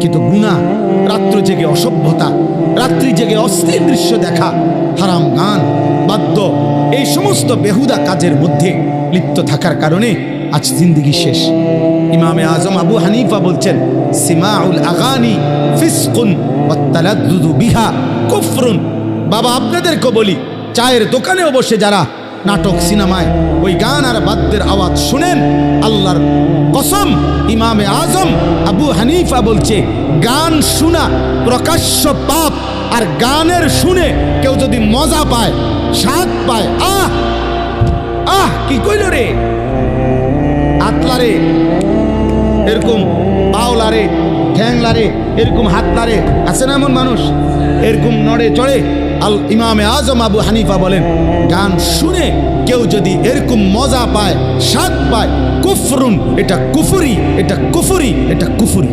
কিন্তু গুনাহ, রাত্র জেগে অসভ্যতা, রাত্রি জেগে অশ্লীল দৃশ্য দেখা, হারাম গান, বাদ্য, এই সমস্ত বেহুদা কাজের মধ্যে লিপ্ত থাকার কারণে আজ জিন্দেগি শেষ। ইমামে আজম আবু হানিফা বলছেন, সিমাউল আগানি ফিসকুন ওয়াত তালাদ্দুদু বিহা কুফরুন। বাবা, আপনাদেরকে বলি, চায়ের দোকানেও বসে যারা নাটক সিনেমায় ওই গান আর বাদ্যের আওয়াজ শুনেন, আল্লাহর কসম ইমামে আজম আবু হানিফা বলছে, গান শোনা প্রকাশ্য পাপ। আর গানের শুনে কেউ যদি মজা পায়, স্বাদ পায়, আহ আহ কি কইল রে, হাতলারে এরকম, পাওলারে, ঠ্যাংলারে এরকম, হাতলারে, আছে না এমন মানুষ, এরকম নড়ে চড়ে। আল ইমামে আজম আবু হানিফা বলেন, গান শুনে কেউ যদি এরকম মজা পায়, স্বাদ পায়, কুফরুন, এটা কুফরি, এটা কুফরি, এটা কুফরি।